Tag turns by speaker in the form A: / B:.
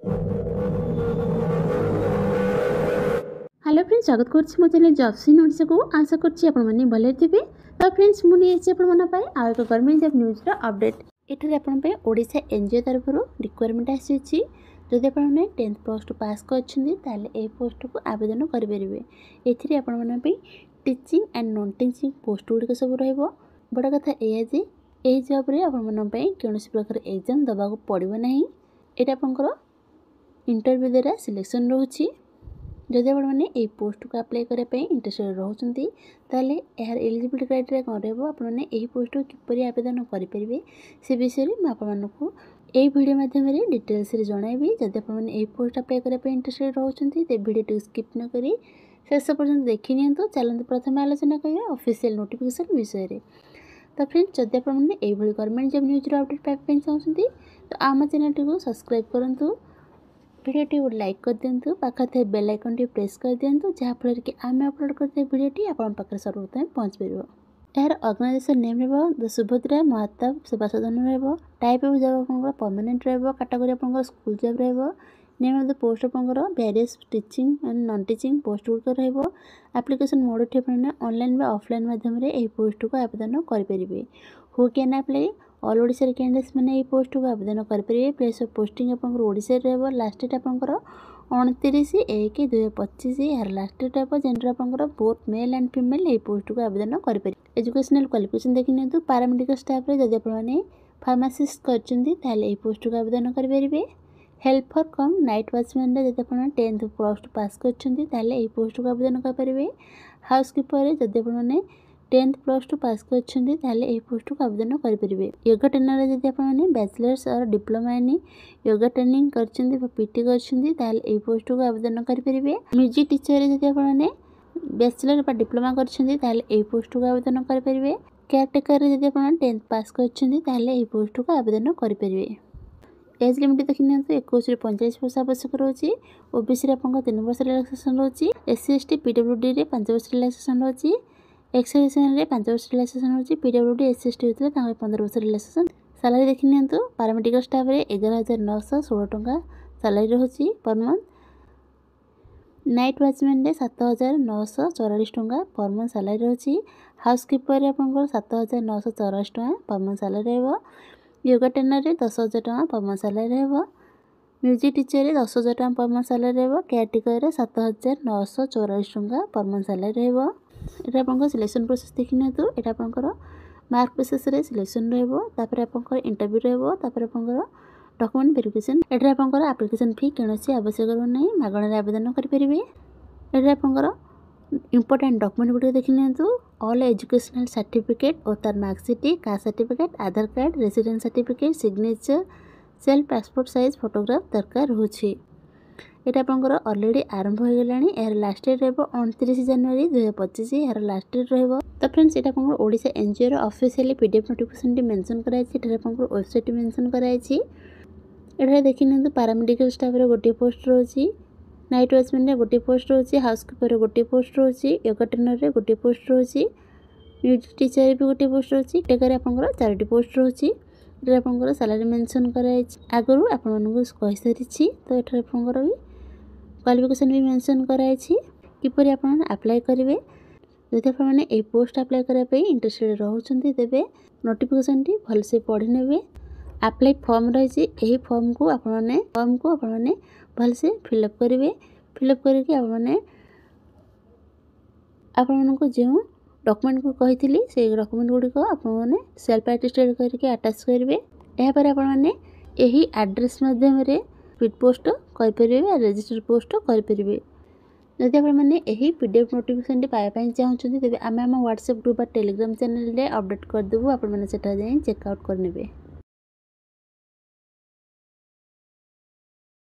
A: Hello friends, स्वागत करछि मो चैनल जॉब्स इन ओडिशा को। आशा करछि आपण माने भले थिबे। तो फ्रेंड्स मुनि एछि आपण माने पाए आ एक गवर्नमेंट जॉब न्यूज रो अपडेट। एठारे आपण पे ओडिशा एनजीओ तरफरो रिक्वायरमेंट आसीछि। जदि आपण माने 10th प्लस 2 पास करछिन्दी ताले ए पोस्ट को आवेदन करि परिबे। एथिरे आपण माने पे teaching and non teaching post गुडी सब रहइबो। बडा कथा ए जे ए जॉब रे आपण माने पे कोनोसी प्रकार एग्जाम दबा को पड़िबो नाही। एटा आपनकर इंटरव्यू द्वारा सिलेक्शन रहउछि। जदि आपने ये पोस्ट को अप्लाई करने इंटरेस्टेड रोचंती ताले यार एलिजिबिलिटी क्राइटेरिया कौन रहा आपने यही पोस्ट को किपरि आवेदन करेंगे से विषय में आपको यही वीडियो माध्यम डिटेल्स जनइबी। जदि आपने यही पोस्ट अप्लाई करने इंटरेस्टेड रोचंती तो वीडियो स्किप न करी शेष पर्यंत देखि नियंतु। चलते प्रथम आलोचना करिया ऑफिशियल नोटिफिकेशन विषय में। तो फ्रेंड्स जदि आपने यही गवर्नमेंट जॉब न्यूज अपडेट पाइबा चाहते तो आम चैनल को सब्सक्राइब करूँ, वीडियोटी को लाइक कर दिंतु, पाखा थे बेल आइकन टी प्रेस कर दिंतु जहाँफल कि आम अपलोड करते वीडियोटी आप पाखे सर्वप्रथम पहुँच पार। यार ऑर्गेनाइजेशन नेम रहा द सुभद्रा महाताब सेवा सदन रहा। टाइप ऑफ जॉब आप परमानेंट रहा। कैटेगरी आप स्कूल जॉब रहा। नेम ऑफ द पोस्ट आप various teaching and non teaching post गुड़िक रहा। एप्लिकेशन मोड अपने ऑनलाइन व ऑफलाइन माध्यम यही पोस्ट को आवेदन करेंगे। Who can apply all Odisha candidates मैंने ये पोस्ट को आवेदन करेंगे। प्लेस ऑफ पोस्टिंग आपशा रहा। लास्ट डेट आपंकर 29/1/2025 यार लास्ट डेट आप जेंडर आपंकर बोथ मेल एंड फीमेल ये पोस्ट को आवेदन करेंगे। एजुकेशनल क्वालिफिकेशन देखि नियंतु। पैरामेडिकल स्टाफ रे जदि आपने फार्मासिस्ट करछंती ताले ये पोस्ट को आवेदन करेंगे। हेल्पर कम नाइट वॉचमैन रे जदि आपने 10th प्लस 2 पास करछंती ताले ये पोस्ट को आवेदन करेंगे। हाउसकीपर रे जदि आपने 10th प्लस 2 पास करछंती ताले ए पोस्ट को आवेदन करेंगे। योगा ट्रेनर रे जदि आपने बैचलर्स और डिप्लोमा इन योगा ट्रेनिंग करछंती व पीटी करछंती ताले ए पोस्ट को आवेदन करेंगे। म्यूजिक टीचर रे जदि आपने बैचलर बा डिप्लोमा करछंती ताले ए पोस्ट को आवेदन करेंगे। केयरटेकर रे जदि आपने 10th पास करछंती ताले ए पोस्ट को आवेदन करेंगे। एज लिमिट देखि नियंतु 21 रे 45 वर्ष आवश्यक रहउछि। ओबीसी रे आपन 3 वर्ष रिलैक्सेशन रहउछि। एससी एसटी पीडब्ल्यूडी रे 5 वर्ष रिलैक्सेशन रहउछि। एक्सर्विसन रे 5 वर्ष रिलैक्सेशन होछि। पीडब्ल्यूडी एससी एसटी होतले तांगे 15 वर्ष रिलैक्सेशन। सैलरी देखि नियंतु। पैरामेडिकल स्टाफ रे 11916 टंका salary रहउछि per month. Night watchman रे 7944 टंका पर मंथ सैलरी रहउछि। हाउसकीपर रे आपनकर 7984 टंका पर मंथ सैलरी रहबो। योगा ट्रेनर रे 10000 टंका पर मंथ सैलरी रहबो। म्यूजिक टीचर रे 10000 टंका पर मंथ सैलरी रहबो। केयरटेकर रे 7944 टंका पर मंथ सैलरी रहबो। एटा आपनकर सिलेक्शन प्रोसेस देखि नियंतु। एटा आपनकर मार्क बेसिस रे सिलेक्शन रहबो। तापर आपनकर इंटरव्यू रहबो। तापर आपनकर डॉक्यूमेंट वेरिफिकेशन। एटा आपनकर एप्लिकेशन फी केनोसी आवश्यक नै मागणा रे आवेदन करि परिबे। एटा आपनकर इंपोर्टेंट डॉक्यूमेंट गुडी देखि नियंतु। ऑल एजुकेशनल सर्टिफिकेट और तार marksheet, caste certificate, Aadhaar card, residence certificate, signature, self passport size photograph दरकार होछि। एटा आपनकर ऑलरेडी आरंभ हो गलानी। यार लास्ट डेट रहबो 29 जनवरी 2025 यार लास्ट डेट रहबो। तो फ्रेंड्स एटा आपनकर ओडिशा एनजीओ रो ऑफिशियली पीडीएफ नोटिफिकेशन टी मेंशन कराइछि। एटा आपनकर वेबसाइट मेंशन कराइछि। एटा देखि नियंतु। पैरामेडिकल स्टाफ रे गोटे पोस्ट रहउछि। नाइट वॉचमैन रे गोटे पोस्ट रहउछि। हाउसकीपर रे गोटे पोस्ट रहउछि। योगा ट्रेनर रे गोटे पोस्ट रहउछि। म्यूजिक टीचर रे भी गोटे पोस्ट रहउछि। टेकर आपनकर 4टी पोस्ट रहउछि। एटा आपनकर सैलरी मेंशन कराइछि। आगरु आपन मानको कहि सारिछि। तो एटा आपनकर भी क्वालिफिकेशन भी मेंशन कराइछि किपरि आपन अप्लाई करिवे। जदि आपने ए पोस्ट अप्लाई करा पे इंटरेस्टेड रहउछंती तेबे नोटिफिकेशन टी भल से पढि नेबे। अप्लाई फॉर्म रहिछि। एही फॉर्म को आपने भल से फिलअप करिवे। फिलअप करके आपन को जे डॉक्यूमेंट को कहिथिली से डॉक्यूमेंट गुडी को आपन सेल्फ अटेस्टेड करके अटैच करिवे। एहा पर आपन एही एड्रेस माध्यम रे स्पीड पोस्ट करेंगे। रजिस्टर पोस्ट करेंगे। जदि आपने यही पीडीएफ नोटिफिकेशन टी पाइबा चाहते तेज आम व्हाट्सएप ग्रुप टेलीग्राम चैनल रे अपडेट करदेबू। आपने चेकआउट करने।